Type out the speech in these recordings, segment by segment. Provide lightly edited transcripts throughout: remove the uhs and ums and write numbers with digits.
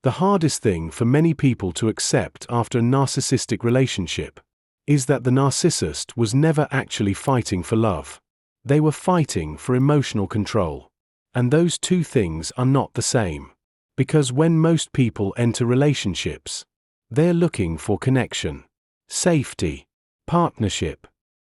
The hardest thing for many people to accept after a narcissistic relationship is that the narcissist was never actually fighting for love. They were fighting for emotional control. And those two things are not the same. Because when most people enter relationships, they're looking for connection, safety, partnership,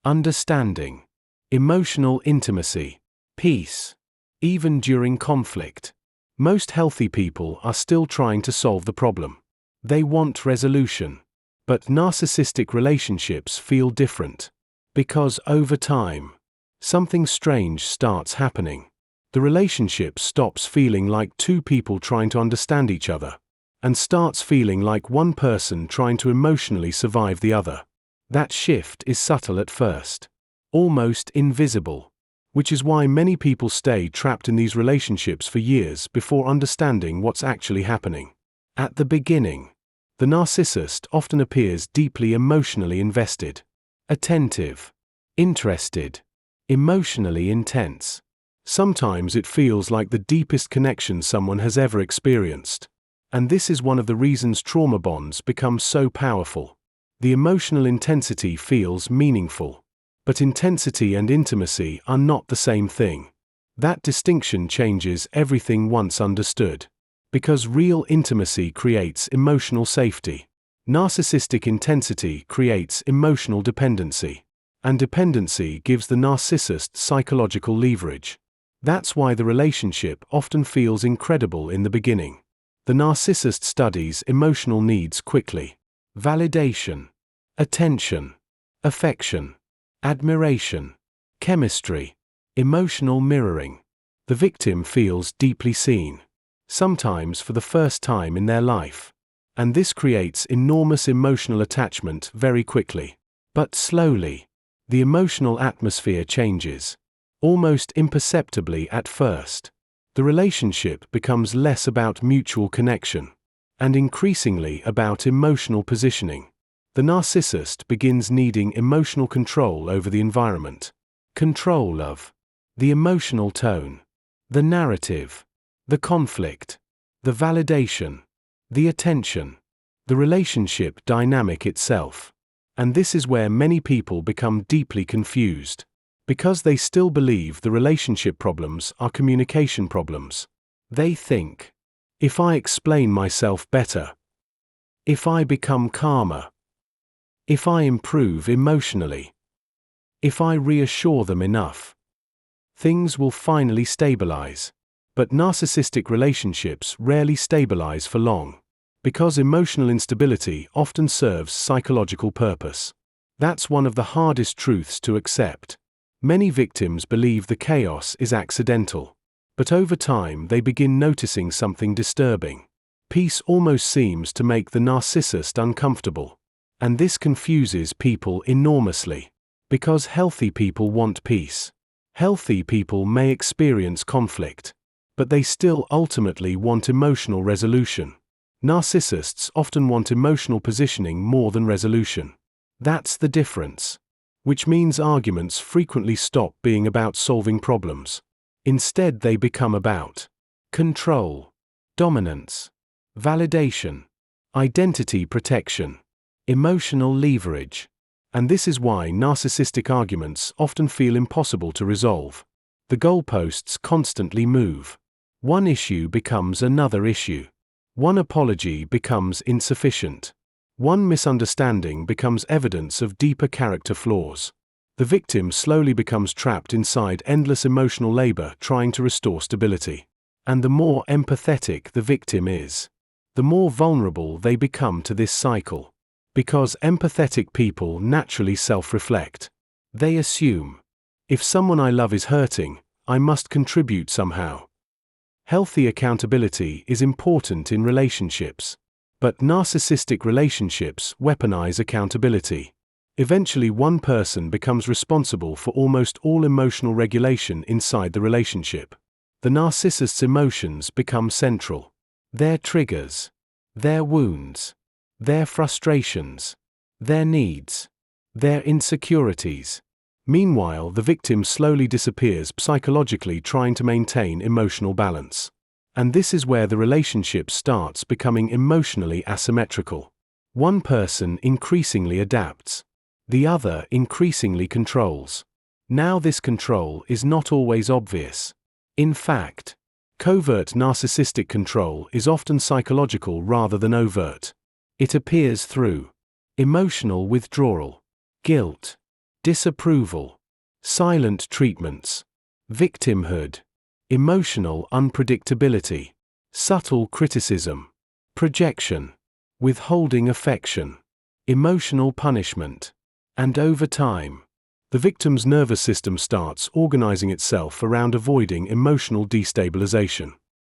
understanding, emotional intimacy, peace. Even during conflict, most healthy people are still trying to solve the problem. They want resolution. But narcissistic relationships feel different. Because over time, something strange starts happening. The relationship stops feeling like two people trying to understand each other, and starts feeling like one person trying to emotionally survive the other. That shift is subtle at first, almost invisible, which is why many people stay trapped in these relationships for years before understanding what's actually happening. At the beginning, the narcissist often appears deeply emotionally invested, attentive, interested, emotionally intense. Sometimes it feels like the deepest connection someone has ever experienced. And this is one of the reasons trauma bonds become so powerful. The emotional intensity feels meaningful. But intensity and intimacy are not the same thing. That distinction changes everything once understood. Because real intimacy creates emotional safety. Narcissistic intensity creates emotional dependency. And dependency gives the narcissist psychological leverage. That's why the relationship often feels incredible in the beginning. The narcissist studies emotional needs quickly. Validation, attention, affection, admiration, chemistry, emotional mirroring. The victim feels deeply seen, sometimes for the first time in their life. And this creates enormous emotional attachment very quickly. But slowly, the emotional atmosphere changes. Almost imperceptibly at first. The relationship becomes less about mutual connection, and increasingly about emotional positioning. The narcissist begins needing emotional control over the environment. Control of the emotional tone, the narrative, the conflict, the validation, the attention, the relationship dynamic itself. And this is where many people become deeply confused. Because they still believe the relationship problems are communication problems. They think, if I explain myself better, if I become calmer, if I improve emotionally, if I reassure them enough, things will finally stabilize. But narcissistic relationships rarely stabilize for long. Because emotional instability often serves psychological purpose. That's one of the hardest truths to accept. Many victims believe the chaos is accidental. But over time they begin noticing something disturbing. Peace almost seems to make the narcissist uncomfortable. And this confuses people enormously. Because healthy people want peace. Healthy people may experience conflict, but they still ultimately want emotional resolution. Narcissists often want emotional positioning more than resolution. That's the difference. Which means arguments frequently stop being about solving problems. Instead, they become about control, dominance, validation, identity protection, emotional leverage. And this is why narcissistic arguments often feel impossible to resolve. The goalposts constantly move. One issue becomes another issue. One apology becomes insufficient. One misunderstanding becomes evidence of deeper character flaws. The victim slowly becomes trapped inside endless emotional labor trying to restore stability. And the more empathetic the victim is, the more vulnerable they become to this cycle. Because empathetic people naturally self-reflect. They assume, if someone I love is hurting, I must contribute somehow. Healthy accountability is important in relationships. But narcissistic relationships weaponize accountability. Eventually one person becomes responsible for almost all emotional regulation inside the relationship. The narcissist's emotions become central. Their triggers, their wounds, their frustrations, their needs, their insecurities. Meanwhile, the victim slowly disappears psychologically trying to maintain emotional balance. And this is where the relationship starts becoming emotionally asymmetrical. One person increasingly adapts. The other increasingly controls. Now this control is not always obvious. In fact, covert narcissistic control is often psychological rather than overt. It appears through emotional withdrawal, guilt, disapproval, silent treatments, victimhood, emotional unpredictability, subtle criticism, projection, withholding affection, emotional punishment, and over time, the victim's nervous system starts organizing itself around avoiding emotional destabilization.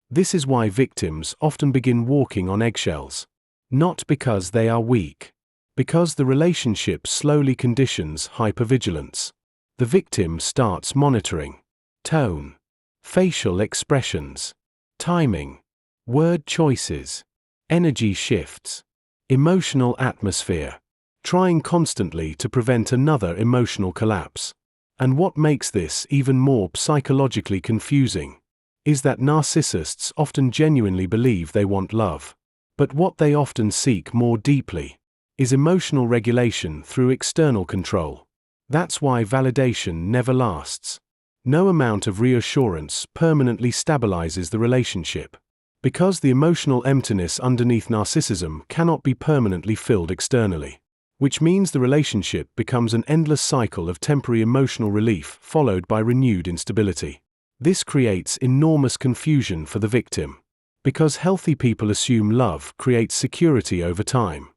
This is why victims often begin walking on eggshells. Not because they are weak, because the relationship slowly conditions hypervigilance. The victim starts monitoring tone, facial expressions, timing, word choices, energy shifts, emotional atmosphere, trying constantly to prevent another emotional collapse. And what makes this even more psychologically confusing is that narcissists often genuinely believe they want love. But what they often seek more deeply is emotional regulation through external control. That's why validation never lasts. No amount of reassurance permanently stabilizes the relationship, because the emotional emptiness underneath narcissism cannot be permanently filled externally, which means the relationship becomes an endless cycle of temporary emotional relief followed by renewed instability. This creates enormous confusion for the victim, because healthy people assume love creates security over time.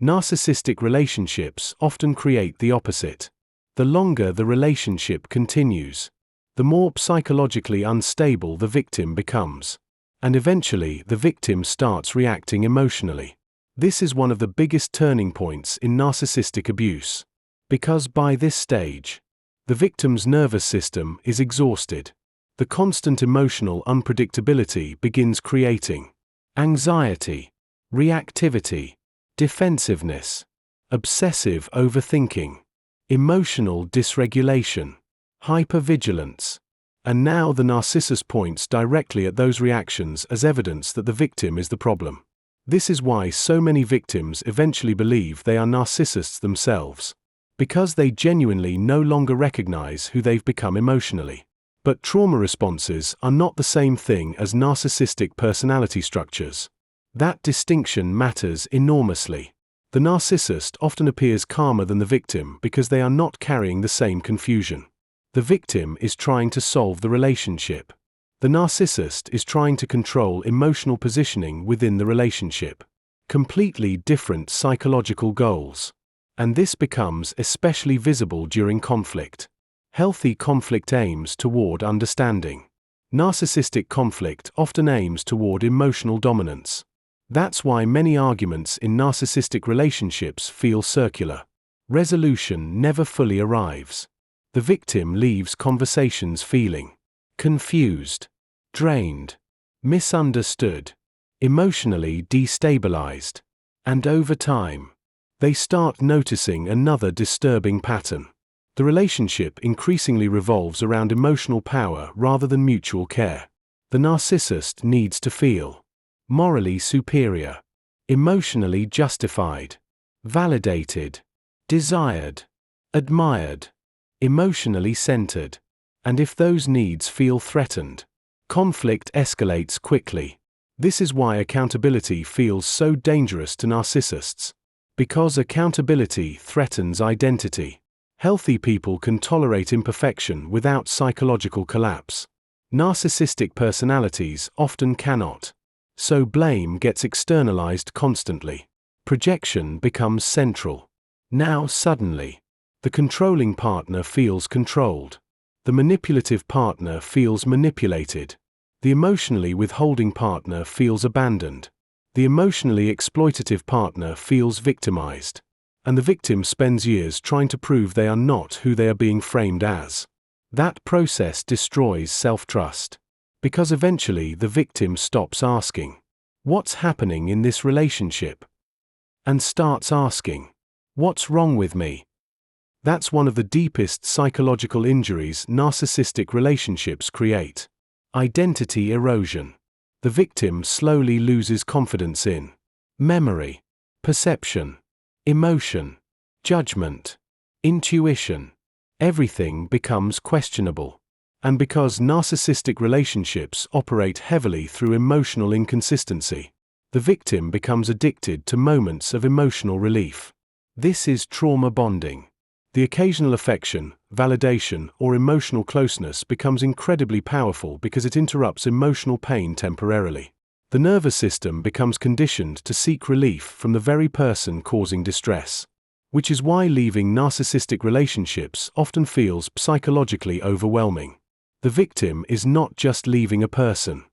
Narcissistic relationships often create the opposite. The longer the relationship continues, the more psychologically unstable the victim becomes. And eventually the victim starts reacting emotionally. This is one of the biggest turning points in narcissistic abuse. Because by this stage, the victim's nervous system is exhausted. The constant emotional unpredictability begins creating anxiety, reactivity, defensiveness, obsessive overthinking, emotional dysregulation, hypervigilance. And now the narcissist points directly at those reactions as evidence that the victim is the problem. This is why so many victims eventually believe they are narcissists themselves, because they genuinely no longer recognize who they've become emotionally. But trauma responses are not the same thing as narcissistic personality structures. That distinction matters enormously. The narcissist often appears calmer than the victim because they are not carrying the same confusion. The victim is trying to solve the relationship. The narcissist is trying to control emotional positioning within the relationship. Completely different psychological goals. And this becomes especially visible during conflict. Healthy conflict aims toward understanding. Narcissistic conflict often aims toward emotional dominance. That's why many arguments in narcissistic relationships feel circular. Resolution never fully arrives. The victim leaves conversations feeling confused, drained, misunderstood, emotionally destabilized. And over time, they start noticing another disturbing pattern. The relationship increasingly revolves around emotional power rather than mutual care. The narcissist needs to feel morally superior, emotionally justified, validated, desired, admired, emotionally centered. And if those needs feel threatened, conflict escalates quickly. This is why accountability feels so dangerous to narcissists. Because accountability threatens identity. Healthy people can tolerate imperfection without psychological collapse. Narcissistic personalities often cannot. So blame gets externalized constantly. Projection becomes central. Now suddenly, the controlling partner feels controlled. The manipulative partner feels manipulated. The emotionally withholding partner feels abandoned. The emotionally exploitative partner feels victimized. And the victim spends years trying to prove they are not who they are being framed as. That process destroys self-trust. Because eventually the victim stops asking, "What's happening in this relationship?" and starts asking, "What's wrong with me?" That's one of the deepest psychological injuries narcissistic relationships create. Identity erosion. The victim slowly loses confidence in memory, perception, emotion, judgment, intuition. Everything becomes questionable. And because narcissistic relationships operate heavily through emotional inconsistency, the victim becomes addicted to moments of emotional relief. This is trauma bonding. The occasional affection, validation, or emotional closeness becomes incredibly powerful because it interrupts emotional pain temporarily. The nervous system becomes conditioned to seek relief from the very person causing distress, which is why leaving narcissistic relationships often feels psychologically overwhelming. The victim is not just leaving a person.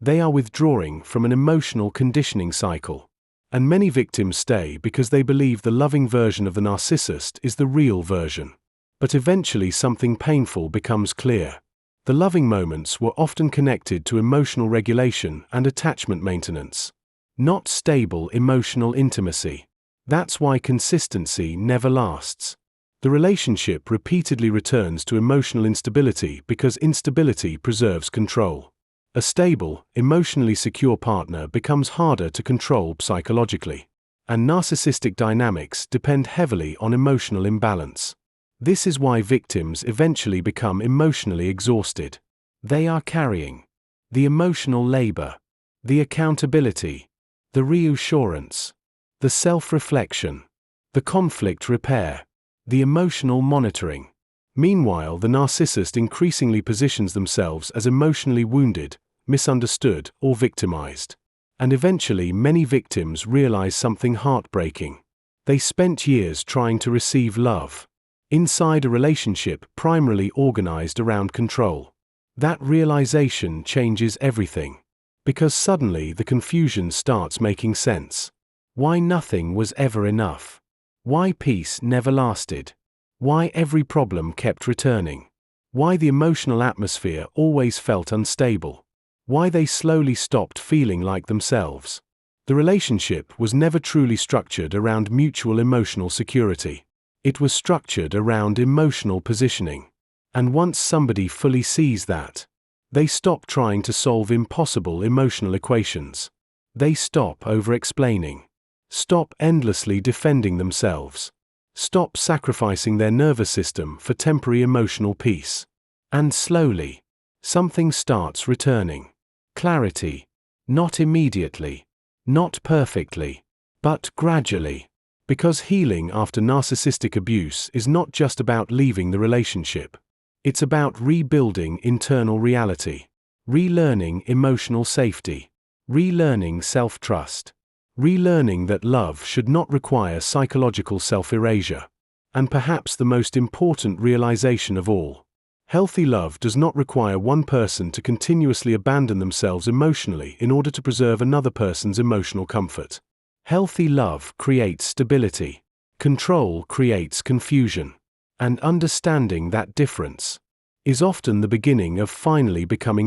They are withdrawing from an emotional conditioning cycle. And many victims stay because they believe the loving version of the narcissist is the real version. But eventually something painful becomes clear. The loving moments were often connected to emotional regulation and attachment maintenance, not stable emotional intimacy. That's why consistency never lasts. The relationship repeatedly returns to emotional instability because instability preserves control. A stable, emotionally secure partner becomes harder to control psychologically, and narcissistic dynamics depend heavily on emotional imbalance. This is why victims eventually become emotionally exhausted. They are carrying the emotional labor, the accountability, the reassurance, the self-reflection, the conflict repair, the emotional monitoring. Meanwhile, the narcissist increasingly positions themselves as emotionally wounded, misunderstood, or victimized. And eventually many victims realize something heartbreaking. They spent years trying to receive love inside a relationship primarily organized around control. That realization changes everything, because suddenly the confusion starts making sense. Why nothing was ever enough? Why peace never lasted? Why every problem kept returning? Why the emotional atmosphere always felt unstable? Why they slowly stopped feeling like themselves? The relationship was never truly structured around mutual emotional security. It was structured around emotional positioning. And once somebody fully sees that, they stop trying to solve impossible emotional equations. They stop over-explaining. Stop endlessly defending themselves. Stop sacrificing their nervous system for temporary emotional peace. And slowly, something starts returning. Clarity. Not immediately. Not perfectly. But gradually. Because healing after narcissistic abuse is not just about leaving the relationship. It's about rebuilding internal reality. Relearning emotional safety. Relearning self-trust. Relearning that love should not require psychological self-erasure. And perhaps the most important realization of all. Healthy love does not require one person to continuously abandon themselves emotionally in order to preserve another person's emotional comfort. Healthy love creates stability. Control creates confusion. And understanding that difference is often the beginning of finally becoming